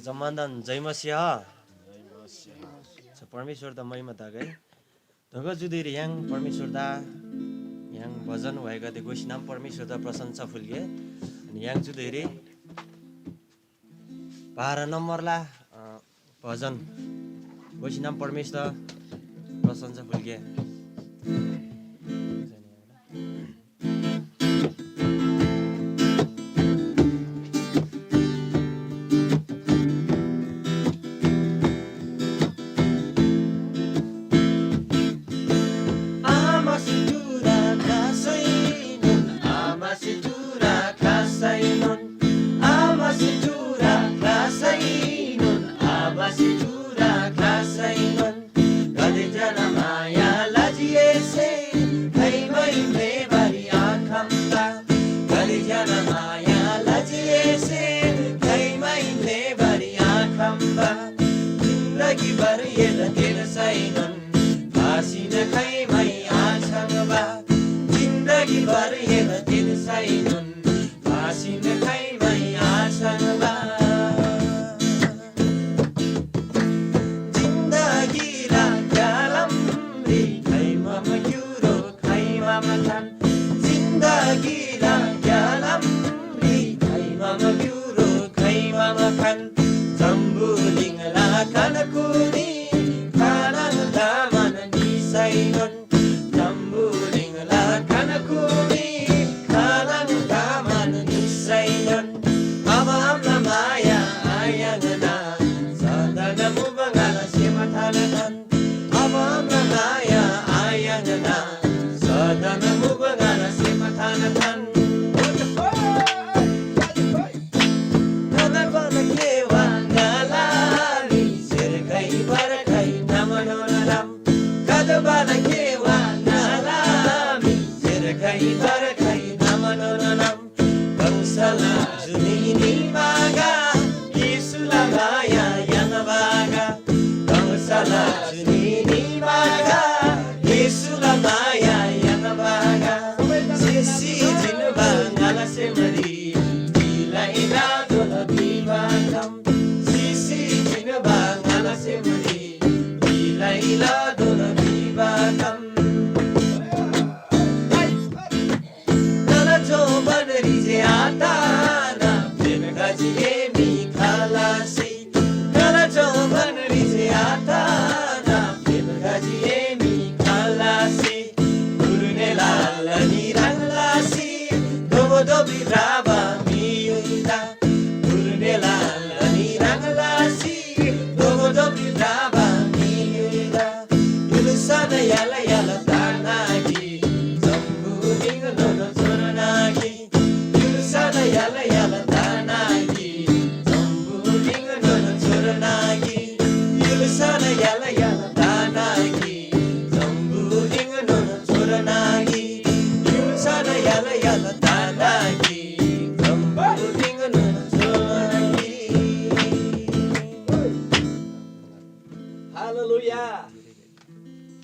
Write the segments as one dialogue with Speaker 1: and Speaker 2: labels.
Speaker 1: जमानदान जय मसिहा परमेश्वर दा महिमा दागै धोगा जुदेरी yang परमेश्वर दा yang भजन भएका दे गोशी नाम परमेश्वर दा प्रशंसा फुलगे अनि yang जुदेरी 12 नम्बरला भजन गोशी नाम परमेश्वर प्रशंसा फुलगे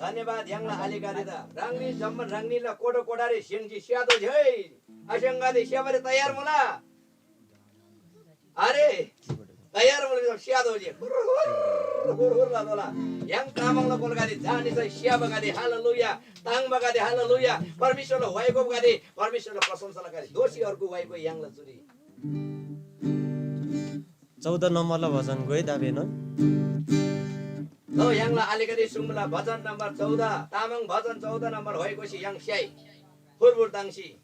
Speaker 2: धन्यवाद यांगला आलिगादिदा रांगनी जम्मन रांगनीला कोडो कोडारे शेंगजी शियादो जय अशंगादे शियाबरे तयार मुला अरे तयार मुला शियादो जे हुरहुरला दोला yang tamangला कोलगादे जानिसा शियाबगादे हालेलुया ताङबगादे हालेलुया परमेश्वरले वाइको गादे परमेश्वरले प्रशंसा गादे दोषीहरुको वाइको यांगला जुरी
Speaker 1: 14 नम्बरला भजन गए दाबेन
Speaker 2: Lo yang la alikadi sumla bhajan number 14 tamang bhajan 14 number hoeko si yang syai hurbur tangsi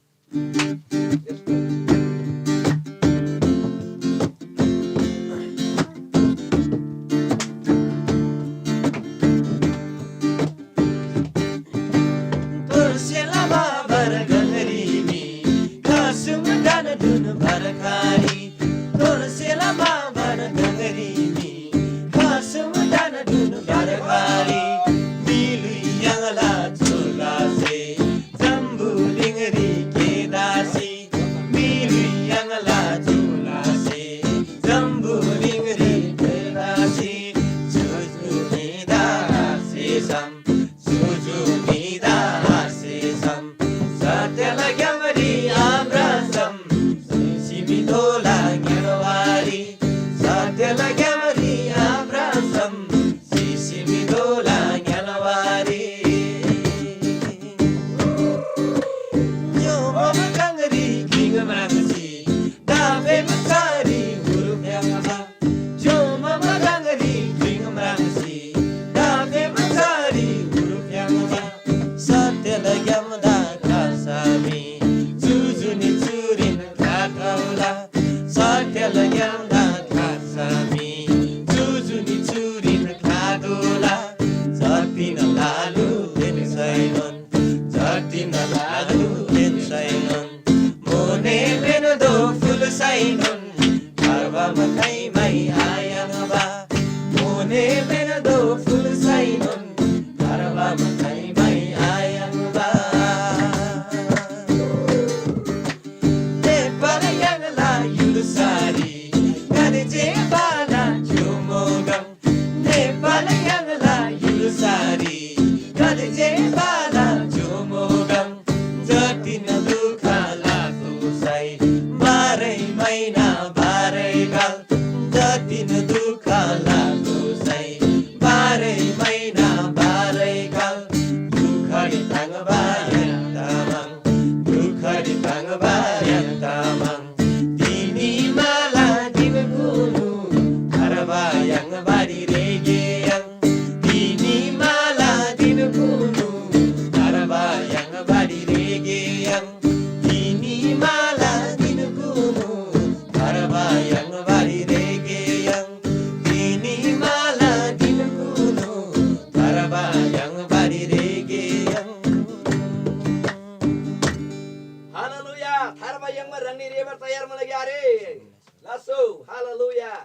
Speaker 2: Yang rangni rebar tayar mulai are. Lasso, haleluya.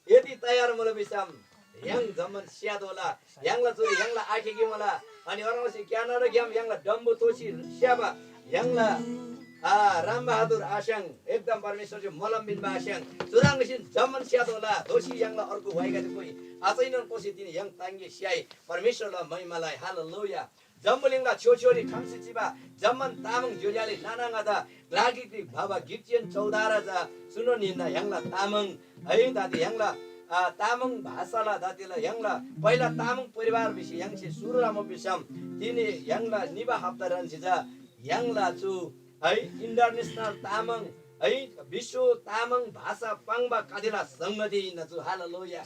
Speaker 2: Yedi tayar mulai bisam. Yang zaman siadola, yang la turi, yang la aki gimala. Ani orang masih kiana ada gam, yang la dambu tosi siapa, yang la Ram Bahadur Asyang, एकदम परमेश्वरले मलम बिनमा आस्याङ सुराङ Nissin जमन स्याद होला दोषी याङला अर्को भएका थियो कोही आचैनन कोसी दिने याङ ताङ्गे स्याई परमेश्वरलाई महिमालाई हालेलुया जम्बुलिङला छोछोरी ठम्सी चिबा जमन तामाङ जोल्याले नानाङादा लागिति बाबा गिप्चियन चौधारा जा सुनो निन्दा याङला तामाङ है दादी याङला तामाङ भाषाला दातीला याङला पहिला तामाङ परिवार विषय याङसे सुरुरामो बिसम तिनी याङला निबा हप्ता रन्सी जा याङला छु है इन्टरनेशनल तामाङ है विश्व तामाङ भाषा पाङबा कादिला संगति नछु हालेलुया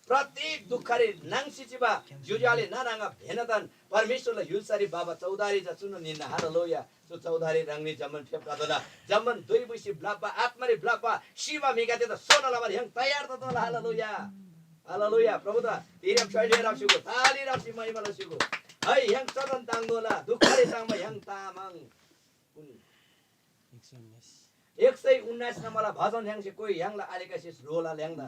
Speaker 2: प्रत्येक दुखरे नाङसिचिबा जुजाले नानाङा भेनदन परमेश्वरले युलसारी बाबा चौधारी जचुन निना हालेलुया सो चौधारी रंगनी जमन फेपका दोला जमन दुई बुसी ब्लापा आत्मारी ब्लापा शिवा मिगाते त सोनाला बार हङ तयार त दोला हालेलुया हालेलुया प्रभु त तिरम छैले राप्सिगो ताली राप्सि महिमा लसिगो है हङ चदन ताङ दोला दुखरे ताङमा हङ तामाङ 119 नम्बरला भजन ह्याङसे कोही ह्याङला आलेका सिस रोला ल्याङ्दा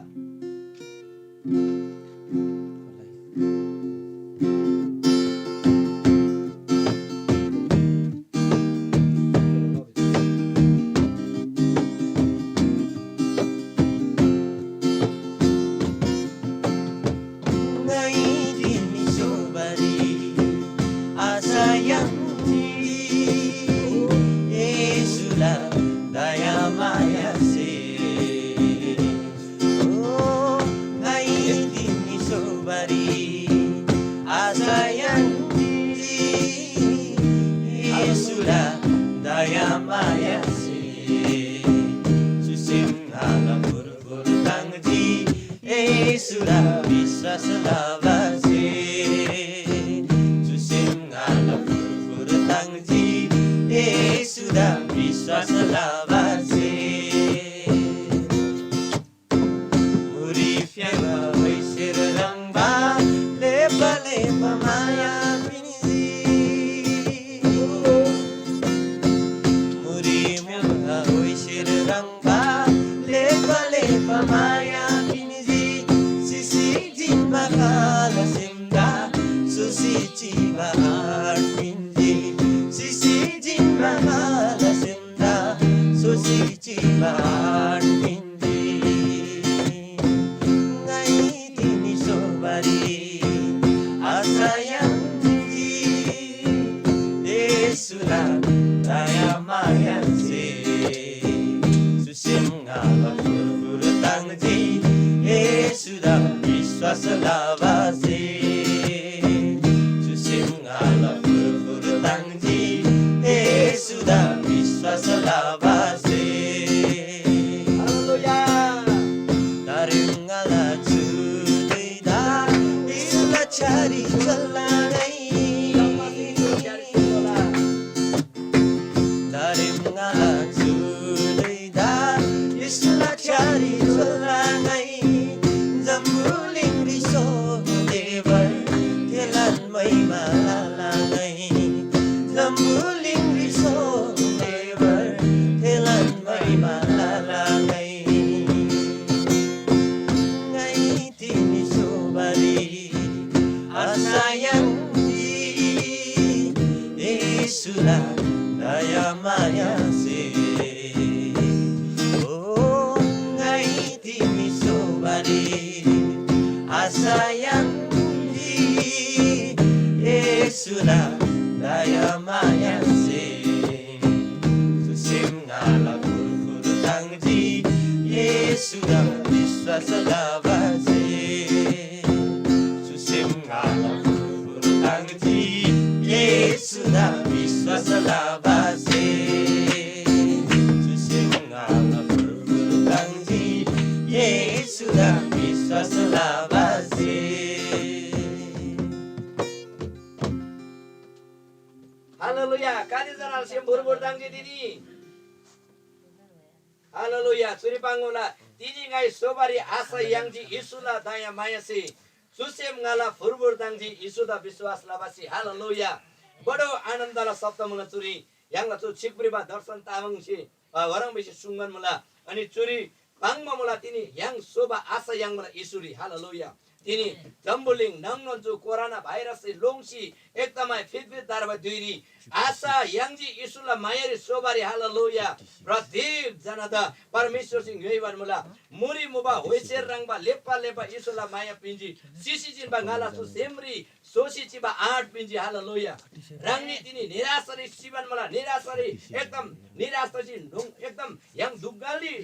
Speaker 2: Haleluya, kani zaral sim burbur tangji dini. Haleluya, suri pangola. Dini ngai sobari asa yangji isula daya mayasi. Susem ngala burbur tangji isuda biswas labasi. Haleluya. Bado anandala sabta mula suri. Yang la tu cikbri ba darsan tamang si. orang besi sungan mula ani curi bangma mula tini yang soba asa yang mula isuri haleluya tini jambuling nangnon corona virus longsi ektamai fit darba duiri asa yangji isula mayari sobari haleluya pratik janada परमेश्वर सिंह योइबान मुला मुरी मुबा होइसेर रंगबा लेपा इसुला माया पिंजी cc जिनबा गाला सु Semri सोसी Chiba 8 पिंजी हालेलुया रंगनी तिनी निराशरी सिबन मुला निराशरी एकदम निराशरी एकदम yang दुगाली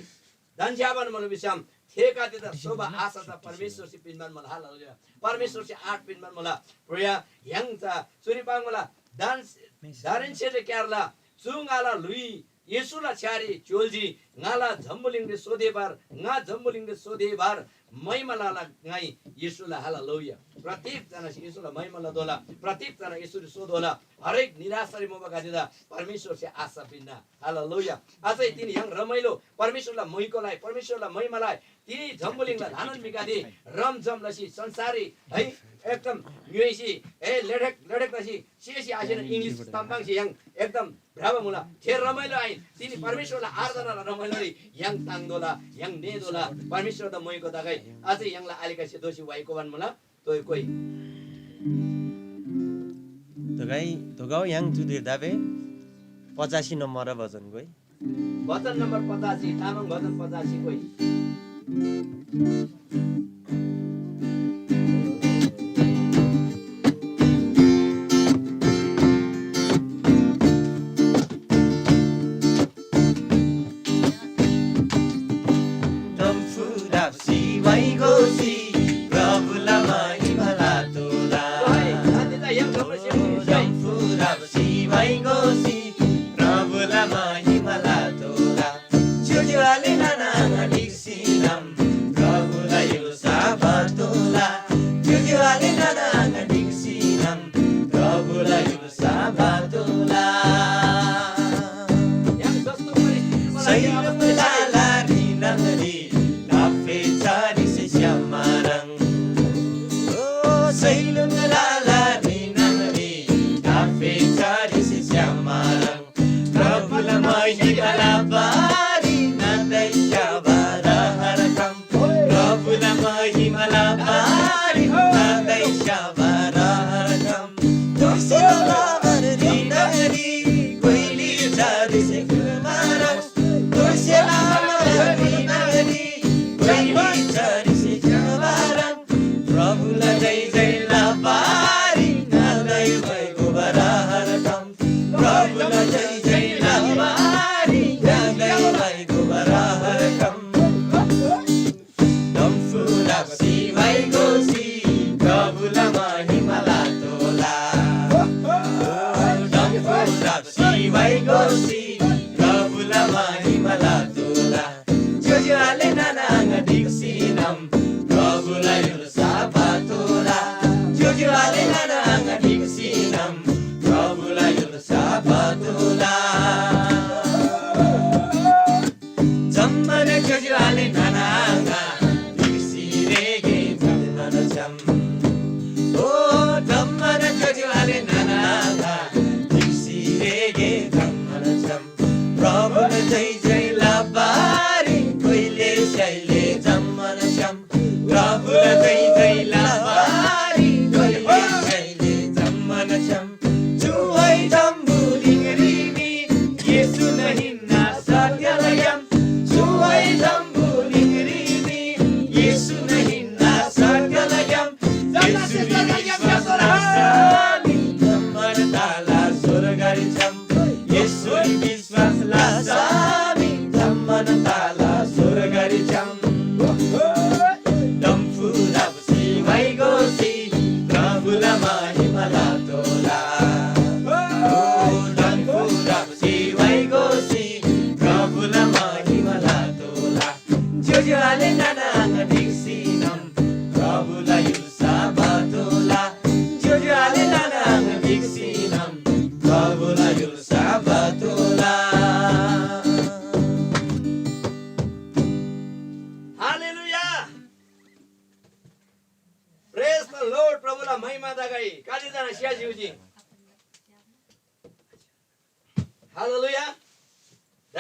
Speaker 2: दन्ज्याबन मुला बिसम ठेका दिदा शोभा आशा त परमेश्वर सि पिनमान मुला हालेलुया परमेश्वर सि 8 पिनमान मुला प्रिया yang ta सुरिपाङ मुला दारिन सेले क्यारला सुंगाला लुई येसुला छारी चोलजी ngala झम्बुलिङले सोधेबार nga झम्बुलिङले सोधेबार महिमाला ngai येसुला हालेलुया प्रत्येक जना येसुला महिमाला दोला प्रत्येक जना येसुले सोधोला हरेक निराशरी मोबा गादिदा परमेश्वर से आशा पिन्ना हालेलुया अझै तिनी yang रमाइलो परमेश्वरलाई महिकोलाई परमेश्वरलाई महिमालाई तिनी झम्बुलिङलाई धानन मिगादि रमझम लसी संसारी है एकदम युएसी ए लडक लसी सिएसी आसेन इंग्लिश तम्बाङसी yang एकदम ब्राबा मुला थे रमाइलो आइ तिनी परमेश्वरलाई आराधना रमाइलो yang ताङदोला yang नेदोला परमेश्वर द महिको दागै अझै यङला आलिकासे दोषी वाइको वन मुला तोय कोइ
Speaker 1: Togai yang judir dabe 85 number भजन गई
Speaker 2: भजन नम्बर 85 तामाङ भजन 85 कोइ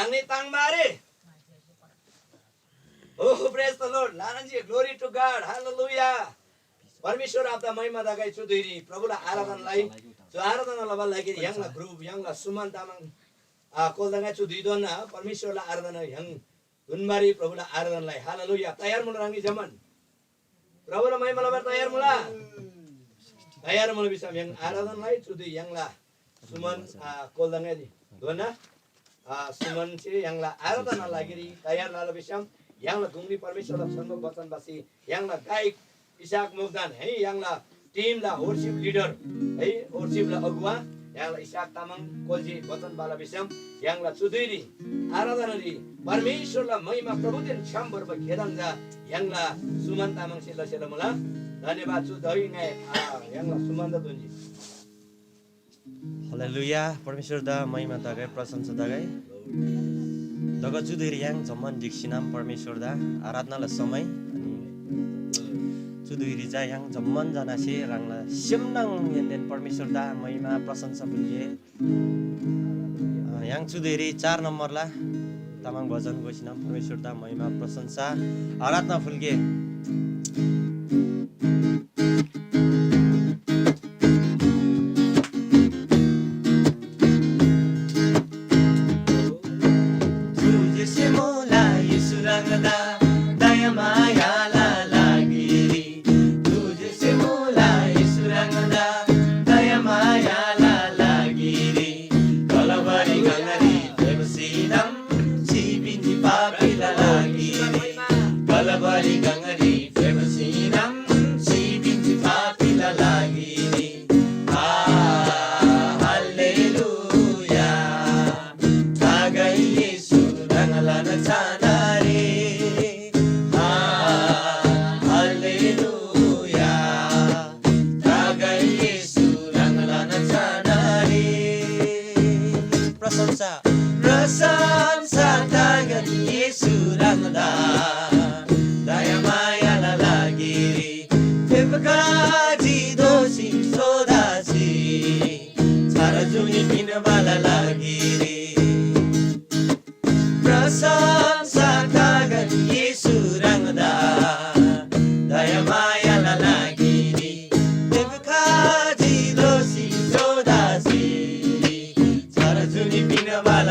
Speaker 2: Tangni tangmari. Oh, praise the Lord. Lananji, glory to God. Hallelujah. परमेश्वर आपका महिमा दगाई चुदिरी प्रभुलाई आराधनालाई जो आराधनालाई लागि यङला ग्रुप यङला सुमन तामाङ कोलदंगा चुदिदोन परमेश्वरलाई आराधना यङ दुनबारी प्रभुलाई आराधनालाई हालेलुया तयार मुला रंगी जमन प्रभुलाई महिमा लबर तयार मुला बिसम यङ आराधनालाई चुदि यङला सुमन कोलदंगा दि दोना सुमन चाहिँ यङला आराधना लागि तयार लालो बिसम यङला गुंगली परमेश्वरलाई संग वचनवासी यङला गायक इसाक मुगदान है यङला टिमला वर्शिप लिडर है वर्शिपला अगुवा यङला इसाक तामाङ कोल्जी वचन बाला विषम यङला चुदिरी आराधनारी परमेश्वरला महिमा प्रभुदेन छ्याम बर्ब खेदंजा यङला सुमन तामाङ सेला सेला मला धन्यवाद छु दही नै यङला सुमन द दुन्जी
Speaker 1: हालेलुया परमेश्वर दा महिमा दगाई प्रशंसा दगाई दगा चुदिरी याङ जम्मन दिक्सिनाम परमेश्वर दा आराधनाला समय चुदुरी जा yang जम्मन जना से रंगला सिमनङ यन्दन परमेश्वर दा महिमा प्रशंसा बुलिए yang चुदुरी 4 नम्बर ला तामाङ भजन गोसिनाम परमेश्वर दा महिमा प्रशंसा आराधना फुलगे तुझे से मोला यीशु रंगदा दया माया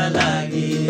Speaker 1: Hallelujah.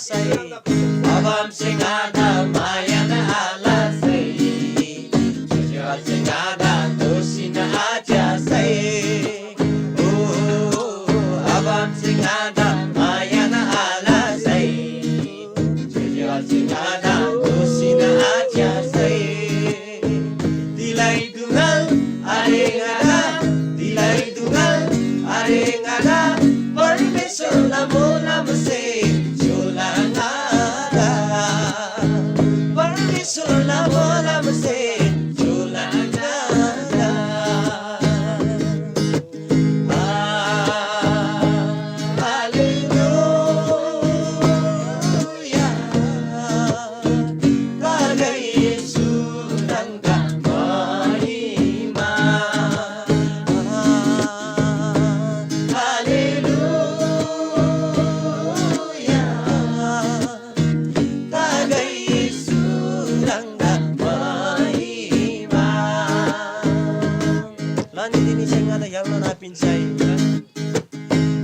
Speaker 1: say Abam sing ada maya na ala say Jujur sing ada dosi na aja say Abam sing ada maya na ala say Jujur sing ada dosi na aja say Dilai dungal aring ada Dilai dungal aring ada Permission lamo lamo say Julang ada Permission lamo lamo say Julang ada Hallelujah Raga Yesu nangga mahima Hallelujah Raga Yesu nangga mahima Lani dini sing ada yalo na pinsay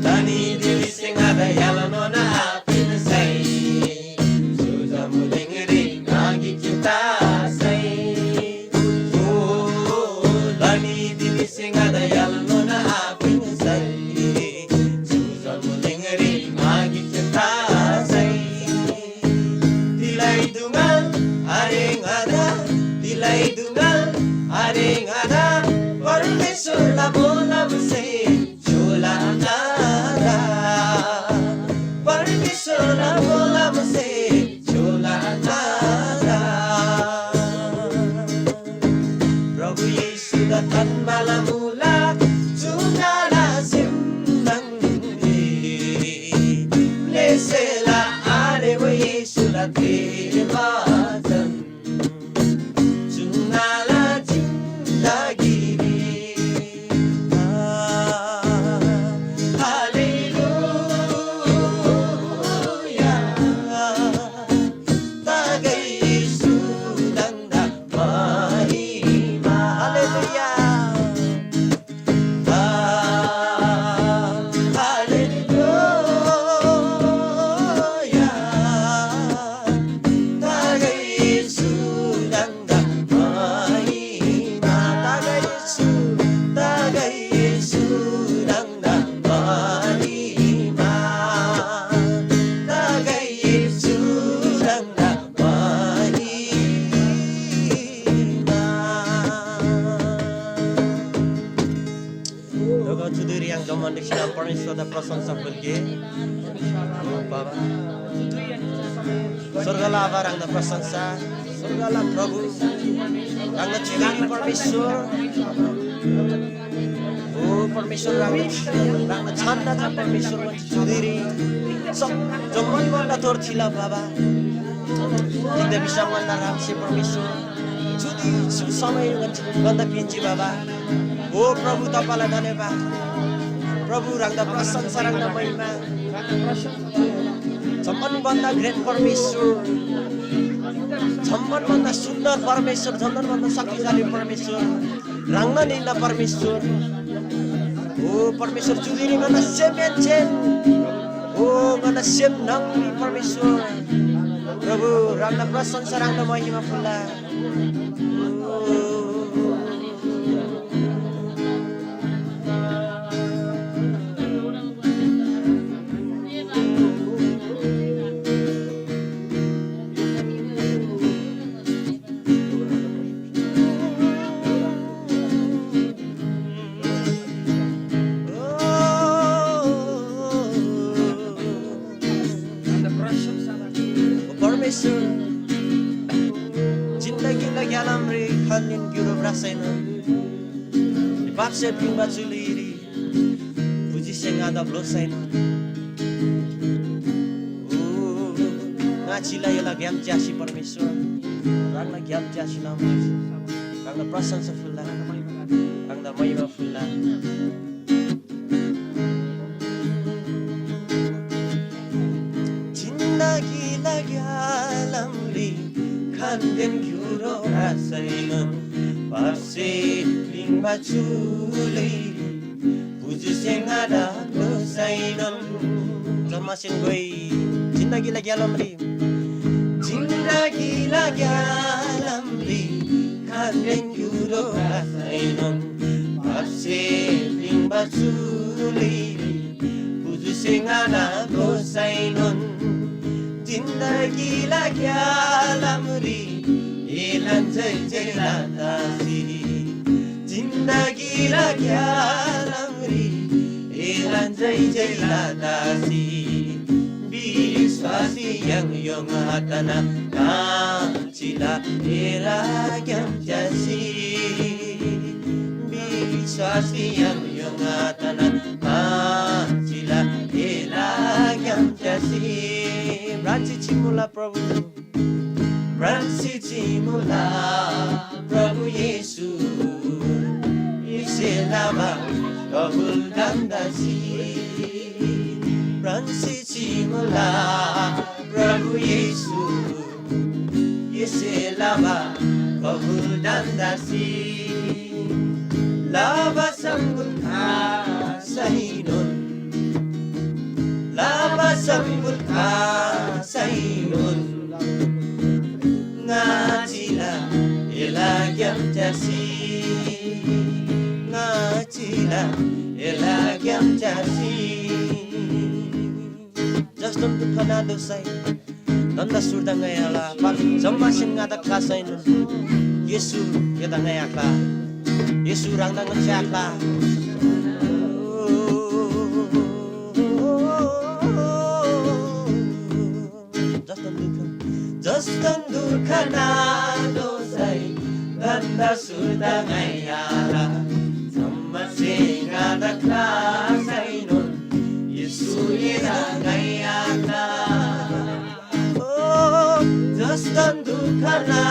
Speaker 1: Lani dini sing ada yalo na pinsay Sudah muling ring lagi kita say Lani dini sing ada yalo na pinsay Sudah muling ring lagi kita say Dilai dungal aring ada Dilai dungal aring ada Permission lamo lamo say Julang ada Permission lamo lamo say Julang ada Prabhu Yesu datang malam mula Jumlah simbang Lesela adewa Yesu latih batan Jumlah zindagi Hallelujah Tagai Yesu nangga mahima Hallelujah Hallelujah Tagai Yesu nangga mahima Tagai Yesu nangga mahima Tagai Yesu nangga mahima Doa Judiri yang zaman di sini Permisi ada prasansa fulge Baba Surgala abarang na prasansa Surgala Prabhu Rangga Judiri Permesur Permesur Rangga Chanda cha Permesur Judiri Jomon wala tor chila Baba Tidak bisa menaram si Permesur Judiri samai ganda pinci Baba Prabhu tapala धन्यवाद प्रभु रंगदा प्रशंसा रंगदा महिमा सम्मनभन्दा great परमेश्वर सम्मनभन्दा सुन्दर परमेश्वर सम्मनभन्दा शक्तिशाली परमेश्वर रंग निंदा परमेश्वर परमेश्वर जुदिरी गना सेमेन्चेन गना सेम नंगी परमेश्वर प्रभु रंगदा प्रशंसा रंगदा महिमा फुल्ला जिन्दगी लगाम रे खालिन गिरो रासेन बाक्से पिंबा चुलिरी बुझी सेंगा ब्लोसेन नाचिला यला ग्याम च्यासी परमेश्वर रांगला ग्याम च्यासी नाम रांगला प्रशंसा फुल्ला रांगला महिमा फुल्ला जिन्दगी लगाम रे खालिन गिरो रासेन बाक्से पिंबा चुलिरी बुझी सेंगा ब्लोसेन Jamasin goi जिन्दगी लाग्यालम रे जिन्दगी लाग्यालम रे खानेन गुरो रासाइनन बासे लिंबा सुली पुजु सिंगाना गोसाइनन जिन्दगी लाग्यालम रे एलन जय जय लादासी जिन्दगी लाग्यालम रे एलन जय जय लादासी विश्वासी yang hatana kancila eragyam jasi विश्वासी yang hatana kancila eragyam jasi Bransi Chimula Prabhu Bransi Chimula Prabhu Yesu Iselama Kabul Dandasi Bransi Chimula Prabhu Yesu Iselama Kabul Dandasi Lava Sambul Sahinun Lava Sambul Sahinun Ngajila Ilagyam Jasi Ngajila Ilagyam Jasi Justin Bukana dosai Nanda surda ngayala Pak jamasin ngada klasay nun Yesu yada ngayakla Yesu rang nangan siyakla Justin Bukana dosai Nanda surda ngayala Jamasin ngada klasay nun Yesu yada ngayakla Justin Bukana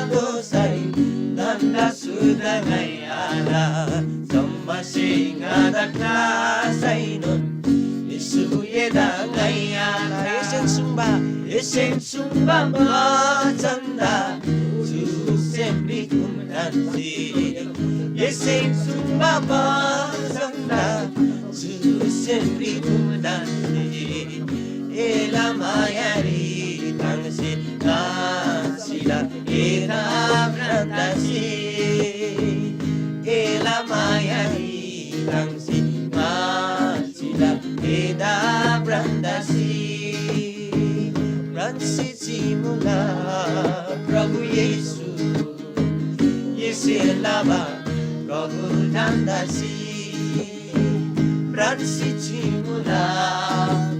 Speaker 1: dosai Nanda surda ngayala Jamasin ngada klasay nun Yesu yada ngayala Esen sumba majanda Su sempre kumdansi Esen sumba majanda Su sempre kumdansi Ela mayari tangsi Kansila era brandasi Ela mayari tangsi Kansila era brandasi Bransi Chimula Prabhu Yesu Yeselama Kabul Dandasi Bransi Chimula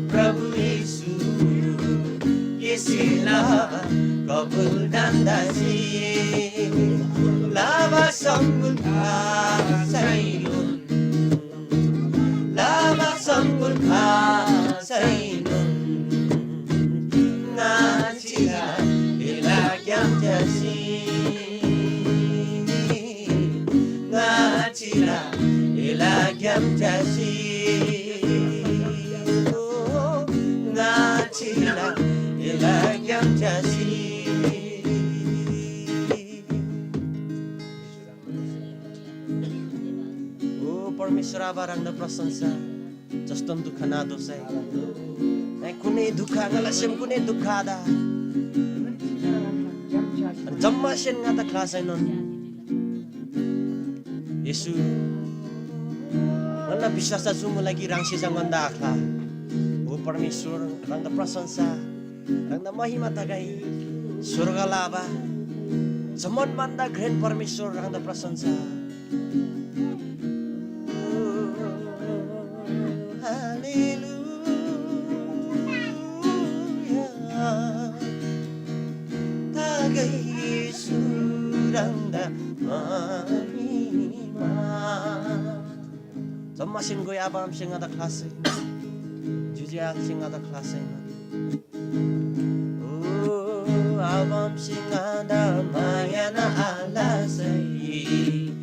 Speaker 1: Prabhu Yesu Yeselama Kabul Dandasi Lava Sambul Sainun Lava Sambul Sainun Ngajila Ilagyam Jasi Ngajila Ilagyam Jasi Ngajila Ilagyam Jasi Oh Parmeshwara barangda prasansa Justin Bukana dosai Kuné duka ngalasem kuné dukada Jammasin ngata klasay nun Yesu Nanda bisasa sumu lagi rangsi jangwanda akla O Parmeshwar rangda prasansa Rangda mahima tagay Surga laba Zaman manda grand Parmeshwar rangda prasansa Masin goy abam sing ada klase Jujak sing ada klase Oh abam sing ada mayana alasai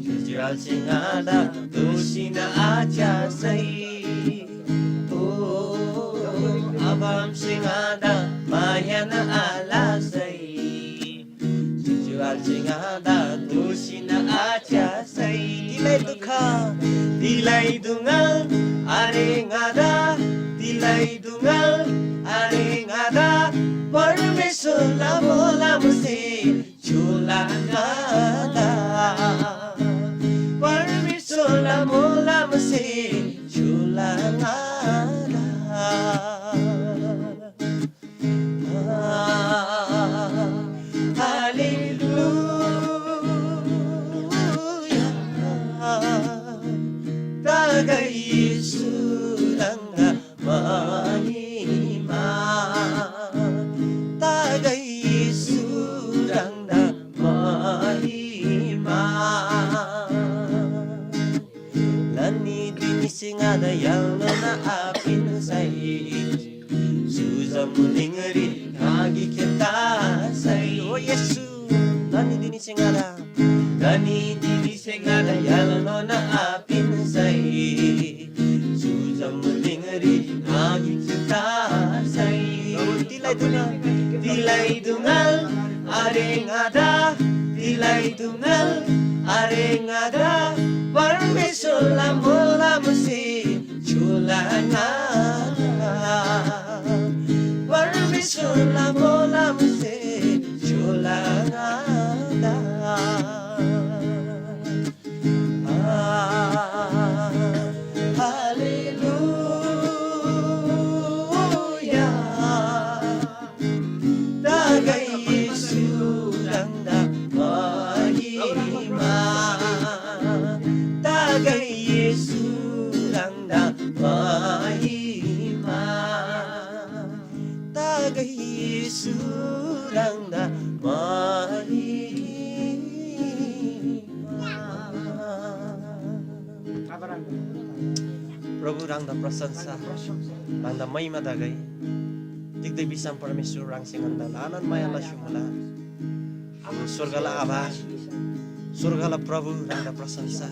Speaker 1: Jujak sing ada dosina aja sai Oh abam sing ada mayana alasai Jujak sing ada dosina aja sai Dilay dungan are ngada dilay dungan dungal aring ada permission la bola musi chula nada permission la bola musi chula nada hallelujah tagai suranga mahima tagai suranga mahima lani dini singada yang na apin sai suzam lingari kagi kita sai oh yesu lani dini singada yang na apin sai suzam lingari kagi kita sai tilai dungal aring ada tilai dungal aring ada permission la bola musi chula nada permission la bola musi chula nada hallelujah tagai suranga mahima tagai suranga mahima tagai suranga प्रभु रांदा प्रशंसा रांदा महिमा दागै दिग्दै बिसाम परमेश्वर राङसिंगन्दा आनन्द मायाला सुमला स्वर्गला आभार स्वर्गला प्रभु रांदा प्रशंसा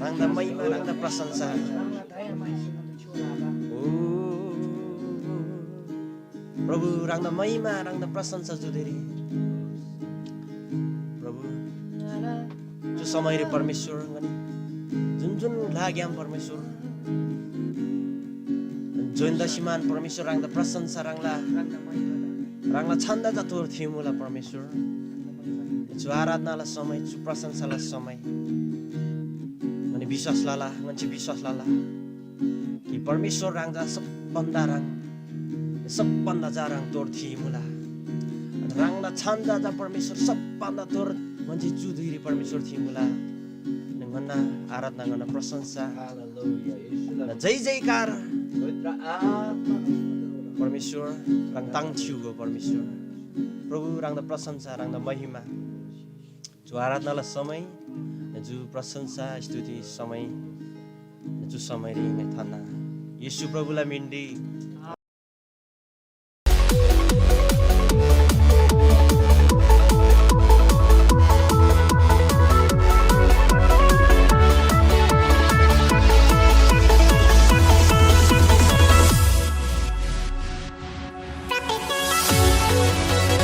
Speaker 1: रांदा महिमा रांदा प्रशंसा ओ प्रभु रांदा महिमा रांदा प्रशंसा जुदेरी प्रभु जो समय रे परमेश्वर जुन जुन लाग्याम परमेश्वर जोइन्दसिमान परमेश्वर रांदा प्रशंसा रांला छन्दा जतोर थिमुला परमेश्वर जो आराधनाला समय जो प्रशंसाला समय अनि विश्वास लाला मान्छे विश्वास लाला कि परमेश्वर रांगा सबभन्दा जाराङ तोर थिमुला रांला छन्दा जा परमेश्वर सबभन्दा तोर मान्छे जुधुरी परमेश्वर थिमुला नंगना आराधना गर्न प्रशंसा हालेलुया जय जयकार परमेश्वर राङ ताङछिउको परमेश्वर प्रभु रांदा प्रशंसा रांदा महिमा जो आराधनालाई समय जो प्रशंसा स्तुति समय जो समय रे थाना येशू प्रभुलाई मिन्डी